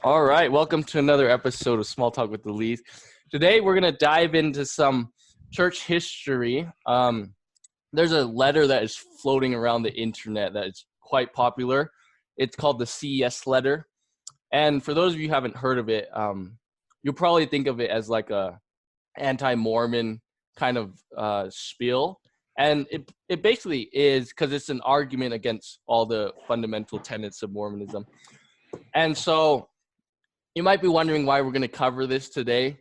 All right, welcome to another episode of Small Talk with the Lees. Today we're going to dive into some church history. There's a letter that is floating around the internet that is quite popular. It's called the CES Letter. And for those of you who haven't heard of it, you'll probably think of it as like a anti-Mormon kind of spiel. And it basically is because it's an argument against all the fundamental tenets of Mormonism. And so you might be wondering why we're going to cover this today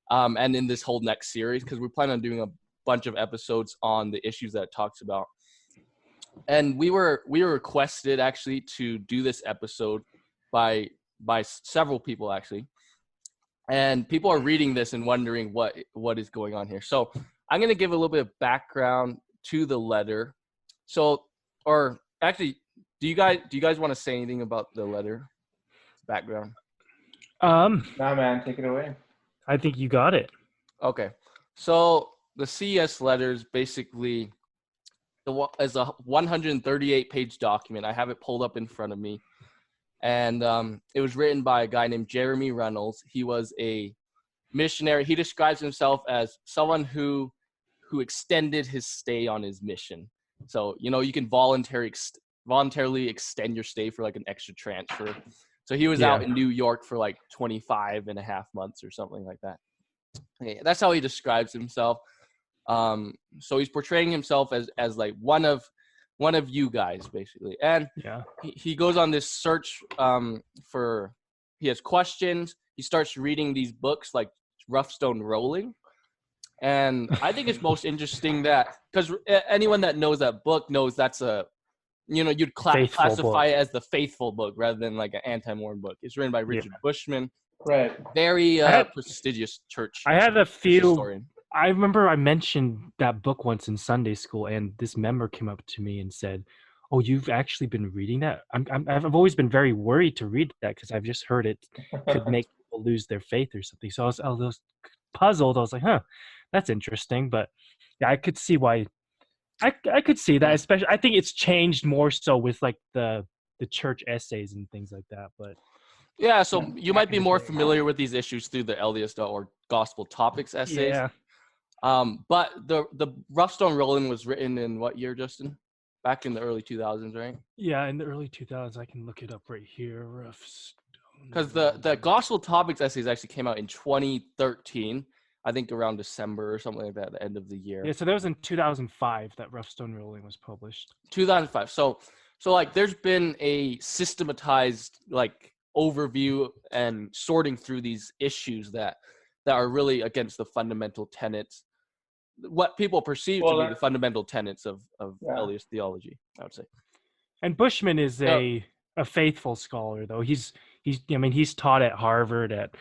and in this whole next series, because we plan on doing a bunch of episodes on the issues that it talks about. And we were requested actually to do this episode by several people actually. And people are reading this and wondering what is going on here. So I'm going to give a little bit of background to the letter. So, or actually, do you guys want to say anything about the letter background? Nah, man, take it away. I think you got it. Okay, so the CES letter is basically is a 138-page document. I have it pulled up in front of me, and it was written by a guy named Jeremy Reynolds. He was a missionary. He describes himself as someone who extended his stay on his mission. So you can voluntarily extend your stay for like an extra transfer. So he was out in New York for like 25 and a half months or something like that. Okay, that's how he describes himself. So he's portraying himself as like one of you guys basically. And he goes on this search he has questions. He starts reading these books like Rough Stone Rolling. And I think it's most interesting that because anyone that knows that book knows that's you'd classify it as the faithful book rather than like an anti-Mormon book. It's written by Richard Bushman. Right. Very prestigious church. I had a few. Historian. I remember I mentioned that book once in Sunday school, and this member came up to me and said, "Oh, you've actually been reading that?" I've always been very worried to read that because I've just heard it could make people lose their faith or something. So I was puzzled. I was like, "Huh, that's interesting." But yeah, I could see why. I could see that, especially. I think it's changed more so with like the church essays and things like that. But yeah, so you might be more familiar with these issues through the LDS.org Gospel Topics essays. Yeah. But the Rough Stone Rolling was written in what year, Justin? Back in the early 2000s, right? Yeah, in the early 2000s. I can look it up right here. Rough Stone. Because the Gospel Topics essays actually came out in 2013. I think around December or something like that, at the end of the year. Yeah, so that was in 2005 that Rough Stone Rolling was published. 2005. So like there's been a systematized like overview and sorting through these issues that are really against the fundamental tenets, what people perceive to be the fundamental tenets of LDS theology, I would say. And Bushman is a faithful scholar, though. He's taught at Harvard, at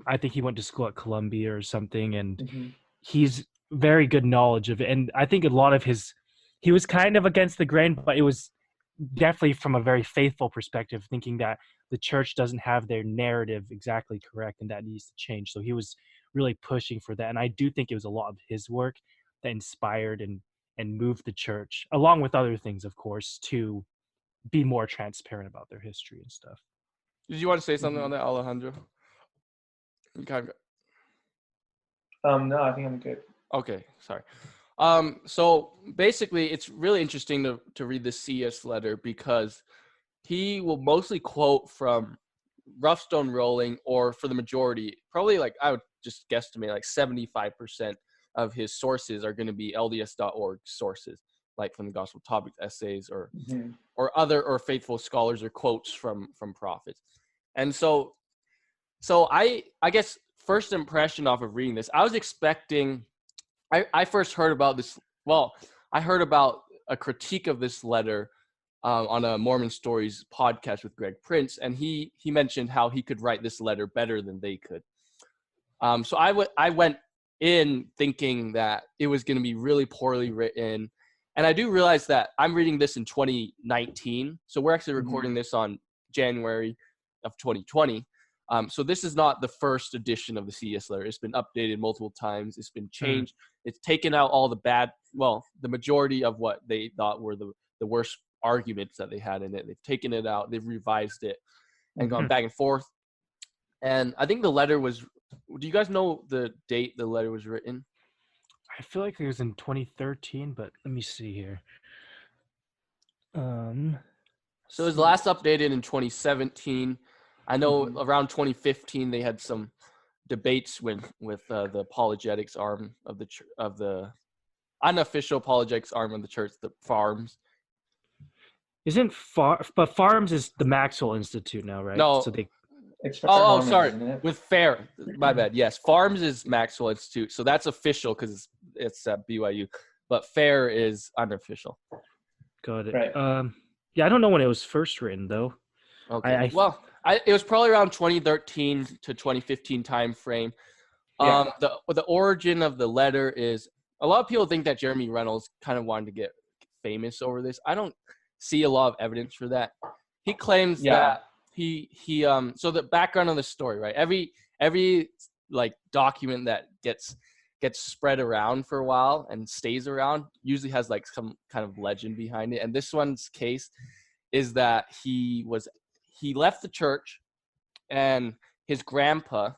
I think he went to school at Columbia or something, and he's very good knowledge of it. And I think a lot of he was kind of against the grain, but it was definitely from a very faithful perspective, thinking that the church doesn't have their narrative exactly correct and that needs to change. So he was really pushing for that. And I do think it was a lot of his work that inspired and moved the church, along with other things, of course, to be more transparent about their history and stuff. Did you want to say something on that, Alejandro? No, I think I'm good. Okay, sorry. So basically, it's really interesting to read the CES letter because he will mostly quote from Rough Stone Rolling, or for the majority, probably like I would just guesstimate like 75% of his sources are going to be LDS.org sources, like from the Gospel Topics essays or other faithful scholars or quotes from prophets. And so I guess first impression off of reading this, I was expecting. I first heard about this. Well, I heard about a critique of this letter on a Mormon Stories podcast with Greg Prince, and he mentioned how he could write this letter better than they could. So I went in thinking that it was going to be really poorly written, and I do realize that I'm reading this in 2019, so we're actually recording this on January of 2020. So this is not the first edition of the CES letter. It's been updated multiple times. It's been changed. It's taken out all the the majority of what they thought were the worst arguments that they had in it. They've taken it out. They've revised it and gone back and forth. And I think the letter was. Do you guys know the date the letter was written? I feel like it was in 2013, but let me see here. So it was last updated in 2017. I know around 2015 they had some debates with the apologetics arm of the unofficial apologetics arm of the church, the Farms. But Farms is the Maxwell Institute now, right? No. So they. Sorry. With Fair. My bad. Yes, Farms is Maxwell Institute, so that's official because it's at BYU. But Fair is unofficial. Got it. Right. Yeah, I don't know when it was first written though. Okay. It was probably around 2013 to 2015 time frame. Yeah. The origin of the letter is a lot of people think that Jeremy Reynolds kind of wanted to get famous over this. I don't see a lot of evidence for that. He claims that so the background of the story, right? Every like document that gets spread around for a while and stays around usually has like some kind of legend behind it. And this one's case is that he left the church, and his grandpa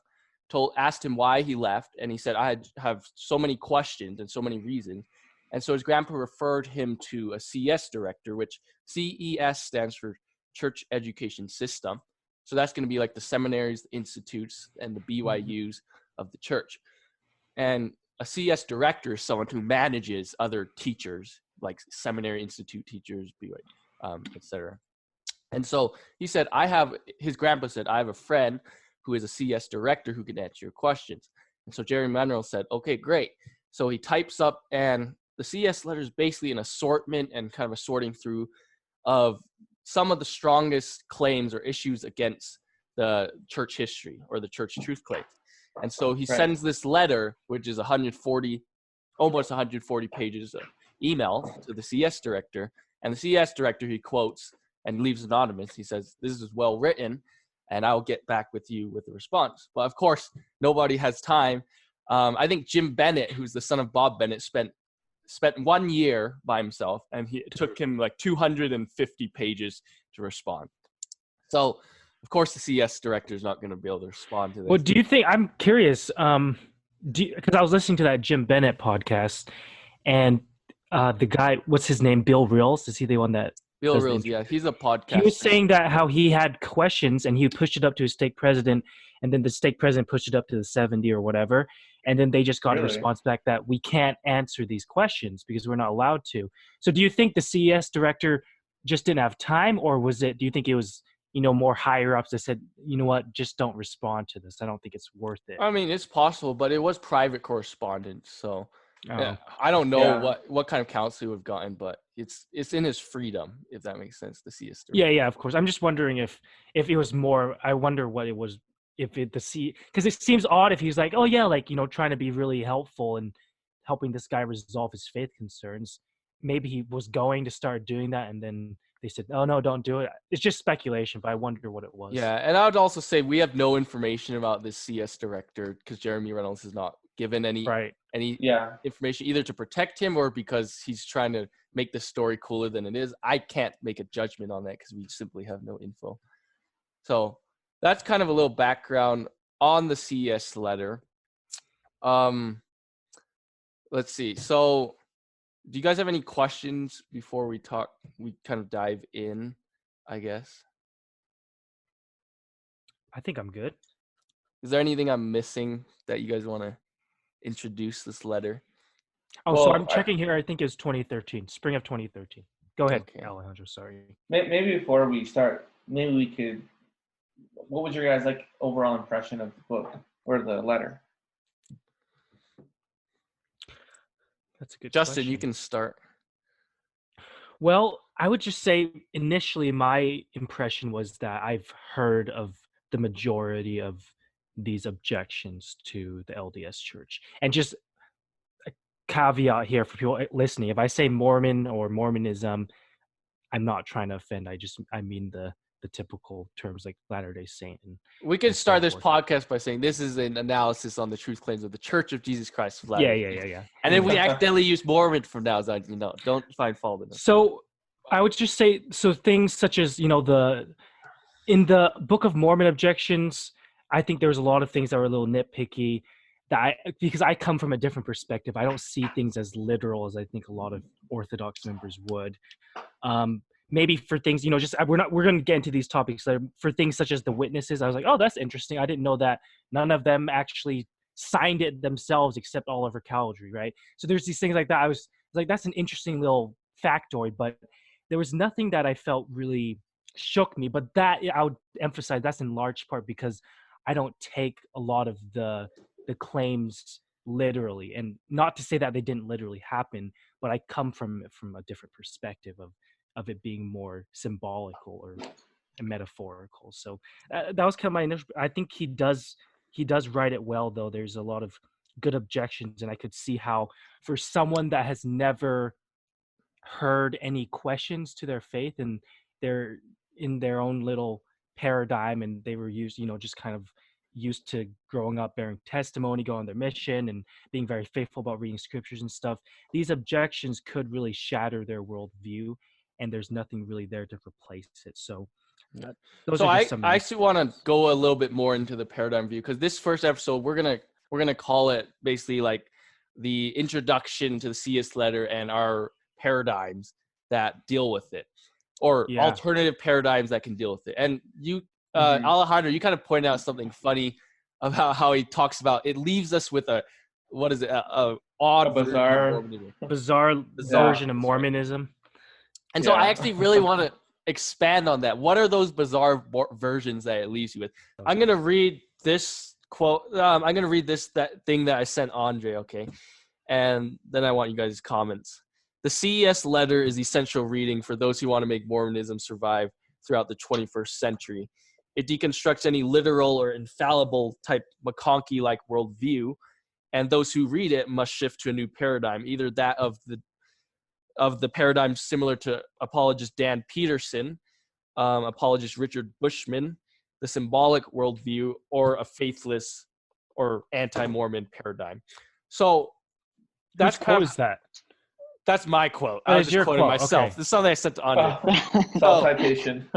asked him why he left, and he said, I have so many questions and so many reasons. And so his grandpa referred him to a CES director, which CES stands for Church Education System. So that's going to be like the seminaries, the institutes, and the BYUs of the church. And a CES director is someone who manages other teachers, like seminary institute teachers, BYU, etc. And so he said, his grandpa said, I have a friend who is a CES director who can answer your questions. And so Jerry Monroe said, okay, great. So he types up, and the CES letter is basically an assortment and kind of a sorting through of some of the strongest claims or issues against the church history or the church truth claims. And so he sends this letter, which is almost 140 pages of email to the CES director. And the CES director, he quotes and leaves anonymous. He says, this is well written, and I'll get back with you with a response. But of course, nobody has time. I think Jim Bennett, who's the son of Bob Bennett, spent 1 year by himself, and it took him like 250 pages to respond. So, of course, the CES director is not going to be able to respond to this. Well, do you think, I'm curious, because I was listening to that Jim Bennett podcast, and the guy, what's his name, Bill Reels, is he the one that Bill Reels, yeah, he's a podcaster. He was saying that how he had questions and he pushed it up to his stake president, and then the stake president pushed it up to the 70 or whatever, and then they just got a response back that we can't answer these questions because we're not allowed to. So do you think the CES director just didn't have time, or do you think it was, more higher ups that said, you know what, just don't respond to this. I don't think it's worth it. I mean, it's possible, but it was private correspondence, so I don't know what kind of counsel he would have gotten, but it's in his freedom, if that makes sense, the CES director. Yeah, of course. I'm just wondering if it was more, I wonder what it was, because it seems odd if he's like, oh yeah, like, trying to be really helpful and helping this guy resolve his faith concerns. Maybe he was going to start doing that, and then they said, oh no, don't do it. It's just speculation, but I wonder what it was. Yeah, and I would also say we have no information about this CES director because Jeremy Reynolds has not given any information, either to protect him or because he's trying to make the story cooler than it is. I can't make a judgment on that because we simply have no info. So that's kind of a little background on the CES letter. Let's see. So do you guys have any questions before we kind of dive in, I guess? I think I'm good. Is there anything I'm missing that you guys want to introduce this letter? Oh, so I'm checking here. I think it's 2013, spring of 2013. Go ahead, Alejandro. Sorry. Maybe before we start, maybe we could. What was your guys' overall impression of the book or the letter? That's a good Justin, question. you can start. Well, I would just say initially my impression was that I've heard of the majority of these objections to the LDS Church. And just a caveat here for people listening, if I say Mormon or Mormonism, I'm not trying to offend. I mean the typical terms like Latter-day Saint. We can start this podcast by saying this is an analysis on the truth claims of the Church of Jesus Christ of Latter-day Saints. Yeah. And if we accidentally use Mormon from now on, don't find fault with it. So I would just say, things such as, in the Book of Mormon objections, I think there was a lot of things that were a little nitpicky because I come from a different perspective. I don't see things as literal as I think a lot of Orthodox members would. Maybe for things, just we're going to get into these topics for things such as the witnesses. I was like, oh, that's interesting. I didn't know that none of them actually signed it themselves except Oliver Cowdery, right? So there's these things like that. I was like, that's an interesting little factoid, but there was nothing that I felt really shook me. But that I would emphasize that's in large part because I don't take a lot of the claims literally, and not to say that they didn't literally happen, but I come from a different perspective of it being more symbolical or metaphorical. So that was kind of my initial. I think he does write it well, though. There's a lot of good objections, and I could see how for someone that has never heard any questions to their faith, and they're in their own little paradigm, and they were used, just kind of used to growing up bearing testimony, going on their mission, and being very faithful about reading scriptures and stuff. These objections could really shatter their worldview, and there's nothing really there to replace it. So those So are just I some. I actually want to go a little bit more into the paradigm view, because this first episode we're gonna call it basically like the introduction to the CES letter and our paradigms that deal with it, or Yeah. alternative paradigms that can deal with it. And you, Mhm. Alejandro, you kind of pointed out something funny about how he talks about it leaves us with a odd A version of bizarre- Mormonism. Bizarre version of Mormonism. And so I Yeah. actually really want to expand on that. What are those bizarre versions that it leaves you with? I'm going to read this quote. I'm going to read that thing that I sent Andre, okay? And then I want you guys' comments. The CES letter is essential reading for those who want to make Mormonism survive throughout the 21st century. It deconstructs any literal or infallible type McConkie-like worldview, and those who read it must shift to a new paradigm, either that of the paradigm similar to apologist Dan Peterson, apologist Richard Bushman, the symbolic worldview, or a faithless or anti-Mormon paradigm. So that's Whose quote is that? That's my quote. Oh, I it's was just your quoting quote. myself. Okay. This is something I sent to Andre. Self-citation.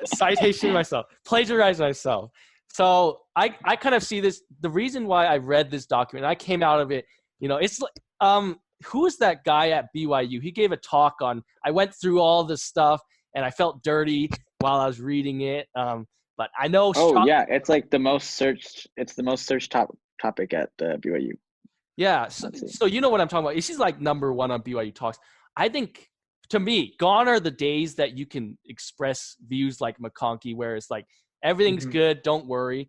Citation myself. Plagiarize myself. So I kind of see this. The reason why I read this document, I came out of it, it's like, who is that guy at BYU? He gave a talk on, I went through all this stuff and I felt dirty while I was reading it. But I know. Oh yeah, it's like the most searched. It's the most searched topic at BYU. Yeah, so you know what I'm talking about. She's like number one on BYU Talks. I think, to me, gone are the days that you can express views like McConkie, where it's like everything's good, don't worry,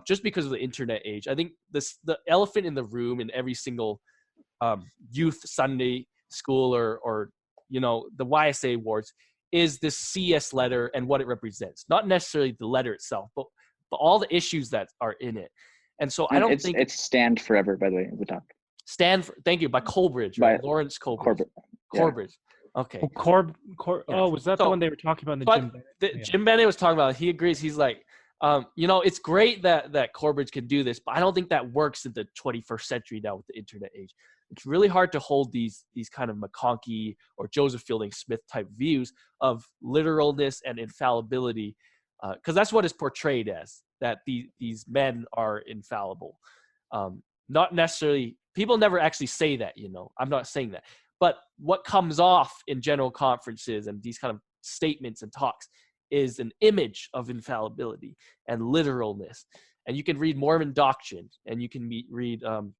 just because of the internet age. I think the elephant in the room in every single youth Sunday school or the YSA awards is this CES letter and what it represents. Not necessarily the letter itself, but all the issues that are in it. And so I don't think it's Stand Forever, by the way, the talk. Stand for, thank you, by Colbridge, right? Lawrence Colbridge. Corbridge. Okay. Oh, was that the one they were talking about in the Jim Bennett? Jim Bennett was talking about it. He agrees. He's like, it's great that Corbridge can do this, but I don't think that works in the 21st century now with the internet age. It's really hard to hold these kind of McConkie or Joseph Fielding Smith type views of literalness and infallibility, because that's what is portrayed as, that these men are infallible. Not necessarily, people never actually say that, I'm not saying that. But what comes off in general conferences and these kind of statements and talks is an image of infallibility and literalness. And you can read Mormon Doctrine, and you can read the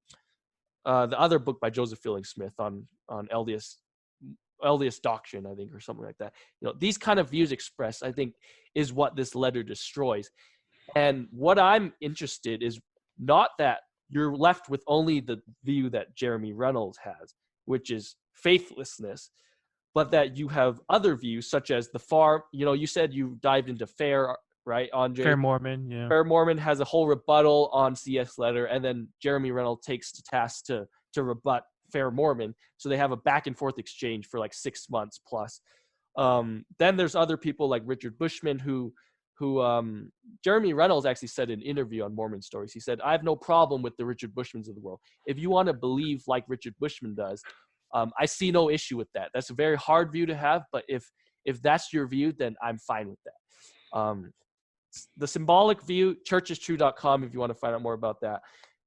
other book by Joseph Fielding Smith on LDS Doctrine, I think, or something like that. These kind of views expressed, I think, is what this letter destroys. And what I'm interested is not that you're left with only the view that Jeremy Reynolds has, which is faithlessness, but that you have other views such as the far, you said you dived into FAIR, right, Andre? FAIR Mormon, yeah. FAIR Mormon has a whole rebuttal on CES letter, and then Jeremy Reynolds takes to task to rebut FAIR Mormon. So they have a back and forth exchange for like 6 months plus. Then there's other people like Richard Bushman who Jeremy Reynolds actually said in an interview on Mormon Stories. He said, I have no problem with the Richard Bushmans of the world. If you want to believe like Richard Bushman does, I see no issue with that. That's a very hard view to have, but if that's your view, then I'm fine with that. the symbolic view, churchistrue.com if you want to find out more about that.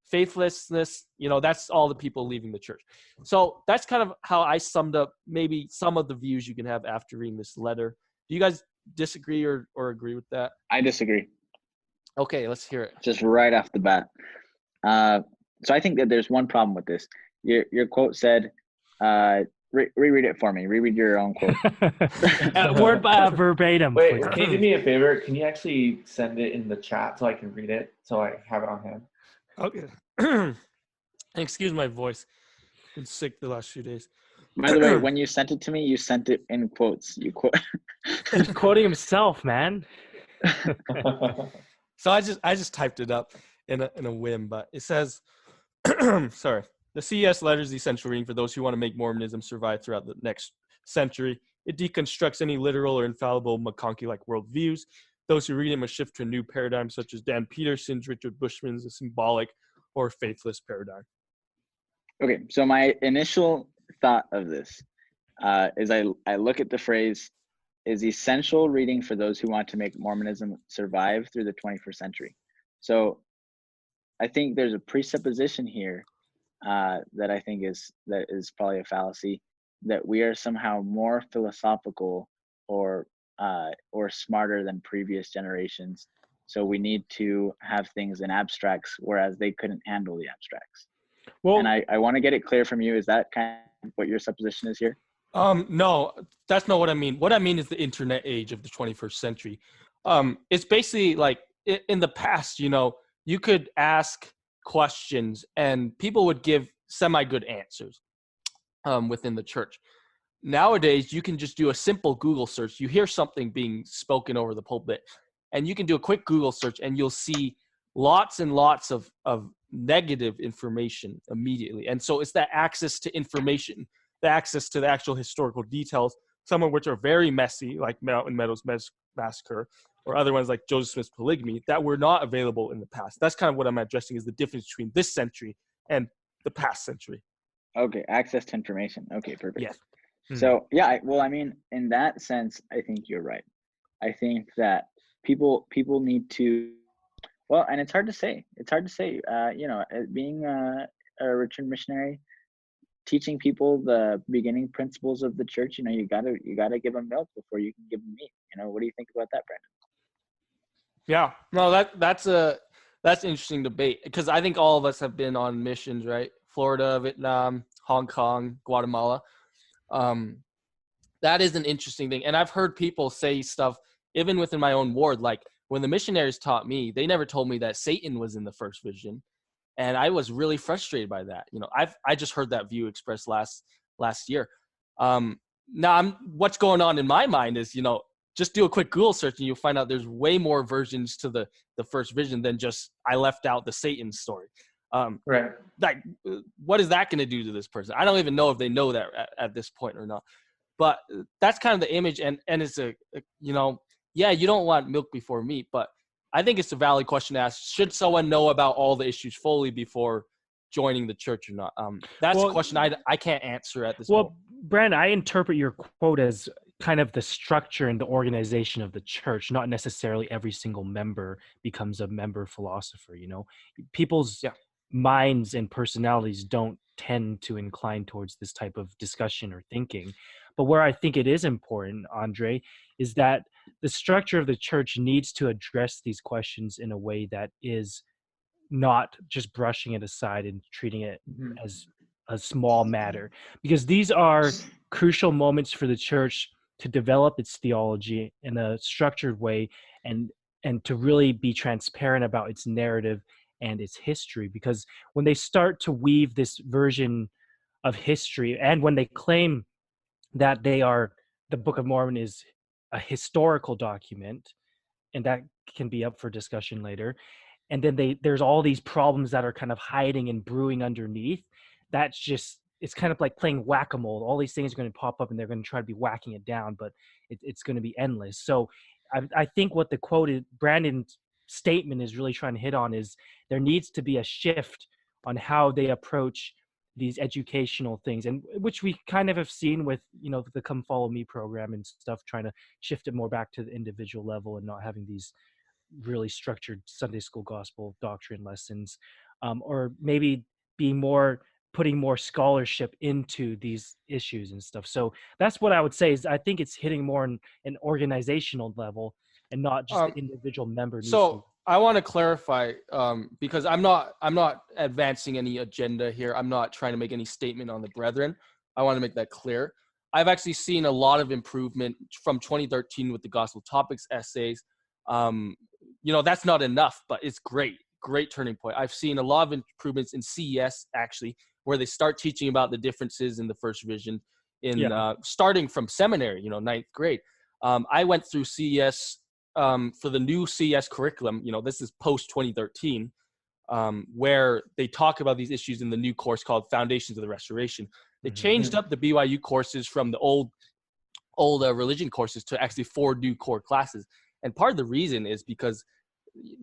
Faithlessness, that's all the people leaving the church. So that's kind of how I summed up maybe some of the views you can have after reading this letter. Do you guys disagree or agree with that? I disagree. Okay, let's hear it. Just right off the bat. So I think that there's one problem with this. Your quote said, reread it for me. Reread your own quote. Word by verbatim. Wait, please. can you do me a favor? Can you actually send it in the chat so I can read it, so I have it on hand? Okay. Excuse my voice. Been sick the last few days. By the way, when you sent it to me, you sent it in quotes. You quote. He's quoting himself, man. So I just typed it up in a whim, but it says, sorry, the CES Letter is the essential reading for those who want to make Mormonism survive throughout the next century. It deconstructs any literal or infallible McConkie-like worldviews. Those who read it must shift to a new paradigm, such as Dan Peterson's, Richard Bushman's, a symbolic or faithless paradigm. Okay, so my initial thought of this is I look at the phrase is essential reading for those who want to make Mormonism survive through the 21st century. So I think there's a presupposition here that I think is probably a fallacy, that we are somehow more philosophical or smarter than previous generations. So we need to have things in abstracts, whereas they couldn't handle the abstracts. Well, and I want to get it clear from you. Is that kind of what your supposition is here? No, that's not what I mean. What I mean is the internet age of the 21st century. It's basically like in the past, you could ask questions and people would give semi-good answers within the church. Nowadays, you can just do a simple Google search. You hear something being spoken over the pulpit, and you can do a quick Google search, and you'll see lots and lots of negative information immediately. And so it's that access to information, the access to the actual historical details, some of which are very messy, like Mountain Meadows Massacre, or other ones like Joseph Smith's polygamy, that were not available in the past. That's kind of what I'm addressing, is the difference between this century and the past century. Okay, access to information. Okay, perfect. Yes. So yeah, I mean, in that sense, I think you're right. I think that people need to, well, and it's hard to say. It's hard to say. Being a return missionary, teaching people the beginning principles of the church, you gotta give them milk before you can give them meat. What do you think about that, Brandon? Yeah, no, that's an interesting debate, because I think all of us have been on missions, right? Florida, Vietnam, Hong Kong, Guatemala. That is an interesting thing. And I've heard people say stuff, even within my own ward, like when the missionaries taught me, they never told me that Satan was in the first vision. And I was really frustrated by that. I just heard that view expressed last year. Now what's going on in my mind is, just do a quick Google search and you'll find out there's way more versions to the first vision than just I left out the Satan story. Right. Like, what is that going to do to this person? I don't even know if they know that at this point or not. But that's kind of the image, and it's you don't want milk before meat, but I think it's a valid question to ask. Should someone know about all the issues fully before joining the church or not? That's a question I can't answer at this point. Well, Brandon, I interpret your quote as kind of the structure and the organization of the church, not necessarily every single member becomes a member philosopher. People's minds and personalities don't tend to incline towards this type of discussion or thinking. But where I think it is important, Andre, is that the structure of the church needs to address these questions in a way that is not just brushing it aside and treating it as a small matter, because these are crucial moments for the church to develop its theology in a structured way and to really be transparent about its narrative and its history. Because when they start to weave this version of history, and when they claim that the Book of Mormon is a historical document, and that can be up for discussion later, and then there's all these problems that are kind of hiding and brewing underneath, it's kind of like playing whack-a-mole. All these things are going to pop up and they're going to try to be whacking it down, but it's going to be endless. So I think what the quoted Brandon's statement is really trying to hit on is there needs to be a shift on how they approach these educational things, and which we kind of have seen with the Come Follow Me program and stuff, trying to shift it more back to the individual level and not having these really structured Sunday school gospel doctrine lessons, or maybe putting more scholarship into these issues and stuff. So that's what I would say is I think it's hitting more in an organizational level and not just the Um, individual member needs to. So I want to clarify, because I'm not advancing any agenda here. I'm not trying to make any statement on the brethren. I want to make that clear. I've actually seen a lot of improvement from 2013 with the gospel topics essays. That's not enough, but it's great turning point. I've seen a lot of improvements in CES actually, where they start teaching about the differences in the first vision starting from seminary, ninth grade. I went through CES for the new CES curriculum. This is post 2013, where they talk about these issues in the new course called Foundations of the Restoration. They changed up the BYU courses from the old religion courses to actually 4 new core classes. And part of the reason is because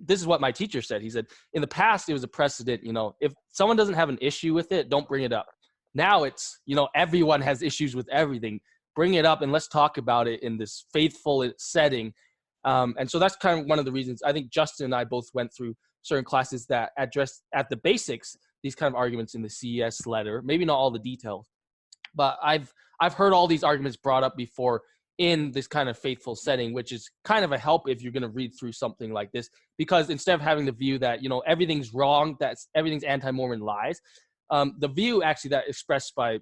this is what my teacher said. He said, in the past, it was a precedent, if someone doesn't have an issue with it, don't bring it up. Now it's, everyone has issues with everything. Bring it up and let's talk about it in this faithful setting. And so that's kind of one of the reasons I think Justin and I both went through certain classes that addressed at the basics these kind of arguments in the CES letter. Maybe not all the details, but I've heard all these arguments brought up before in this kind of faithful setting, which is kind of a help if you're going to read through something like this, because instead of having the view that, everything's wrong, that's everything's anti-Mormon lies, the view actually that expressed by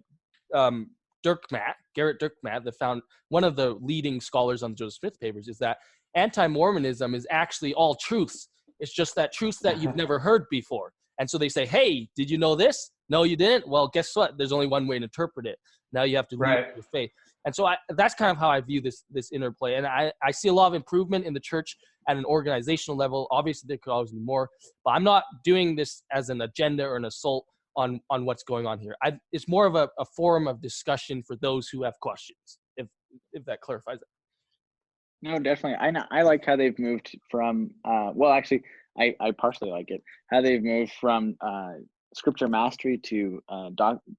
Garrett Dirkmatt, one of the leading scholars on the Joseph Smith papers, is that anti-Mormonism is actually all truths. It's just that truths that you've never heard before. And so they say, hey, did you know this? No, you didn't? Well, guess what? There's only one way to interpret it. Now you have to lead with faith. And so that's kind of how I view this interplay. And I see a lot of improvement in the church at an organizational level. Obviously, there could always be more. But I'm not doing this as an agenda or an assault on what's going on here. It's more of a forum of discussion for those who have questions, if that clarifies it. No, definitely. I like how they've moved from, well, actually, I partially like it, how they've moved from scripture mastery to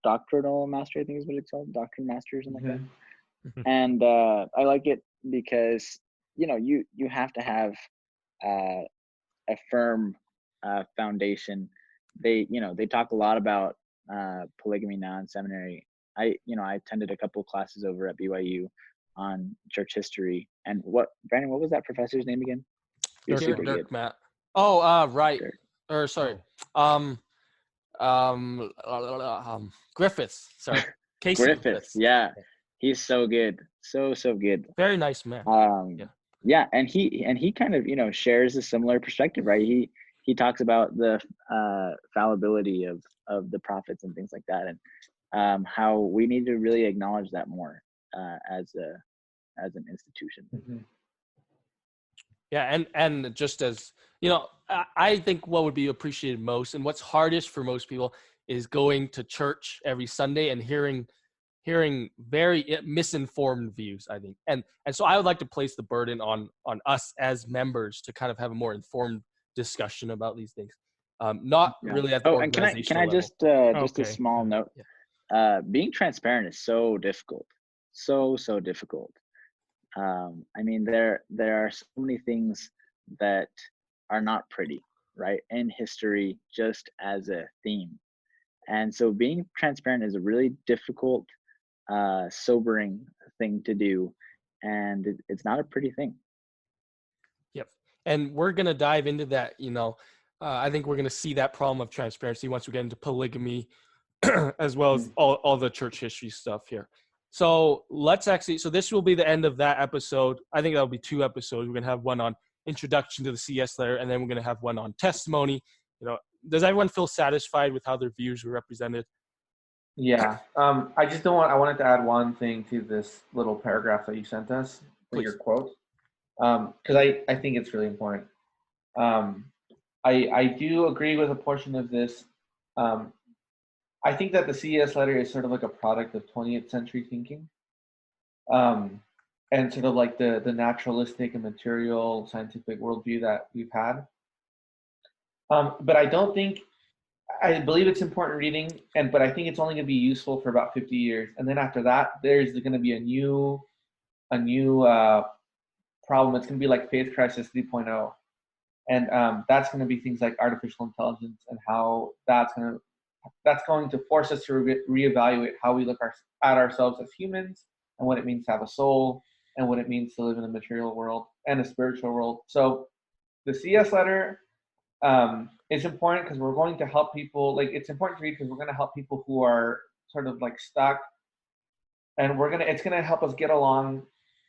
doctrinal mastery, I think is what it's called, doctrine mastery or something like that. And I like it because, you have to have a firm foundation. They talk a lot about polygamy now in seminary. I attended a couple of classes over at BYU on church history. And Brandon, what was that professor's name again? Dirkmatt. Oh, right. Dirk. Or sorry. Griffiths. Sorry. Casey Griffiths. Yeah. He's so good. So good. Very nice man. Yeah. And he kind of, shares a similar perspective, right? He talks about the fallibility of the prophets and things like that, and how we need to really acknowledge that more as an institution. Yeah, and just as I think what would be appreciated most, and what's hardest for most people, is going to church every Sunday and hearing very misinformed views, I think. And so I would like to place the burden on us as members to kind of have a more informed discussion about these things. Not really at the organizational and can I level. just a small note? Being transparent is so difficult. So difficult. I mean, there are so many things that are not pretty, right, in history, just as a theme. And so being transparent is a really difficult, sobering thing to do, and it's not a pretty thing. Yep. And we're going to dive into that, I think we're going to see that problem of transparency once we get into polygamy, as well as all the church history stuff here. So so this will be the end of that episode. I think that'll be 2 episodes. We're going to have one on introduction to the CES letter, and then we're going to have one on testimony. Does everyone feel satisfied with how their views were represented? Yeah. I wanted to add one thing to this little paragraph that you sent us for your quote. Because I think it's really important. I do agree with a portion of this. I think that the CES letter is sort of like a product of 20th century thinking, and sort of like the naturalistic and material scientific worldview that we've had. But I believe it's important reading, but I think it's only going to be useful for about 50 years. And then after that, there's going to be a new problem. It's going to be like Faith Crisis 3.0, And that's going to be things like artificial intelligence and how that's going to force us to reevaluate how we look at ourselves as humans and what it means to have a soul and what it means to live in a material world and a spiritual world. So the CES letter is important because we're going to help people. Like, it's important to read because we're going to help people who are sort of like stuck, and it's going to help us get along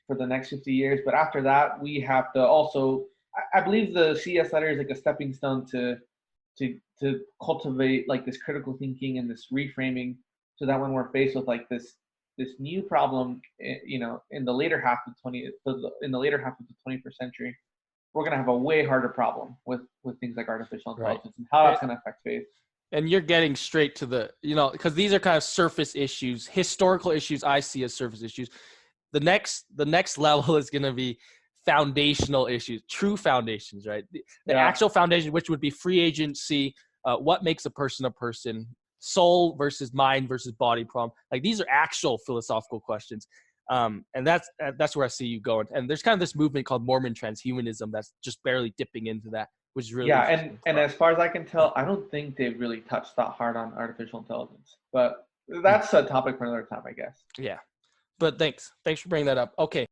for the next 50 years. But after that, we have to also, I believe the CES letter is like a stepping stone to cultivate like this critical thinking and this reframing, so that when we're faced with like this new problem, you know, in the later half of the 21st century, we're going to have a way harder problem with things like artificial intelligence and how that's going to affect faith. And you're getting straight to the, you know, because these are kind of surface issues, historical issues I see as surface issues. The next level is going to be foundational issues, true foundations, right? The actual foundation, which would be free agency, what makes a person, soul versus mind versus body problem. Like, these are actual philosophical questions. And that's where I see you going. And there's kind of this movement called Mormon transhumanism that's just barely dipping into that, which is really and as far as I can tell, I don't think they've really touched that hard on artificial intelligence. But that's a topic for another time, I guess. Yeah. But thanks for bringing that up. Okay.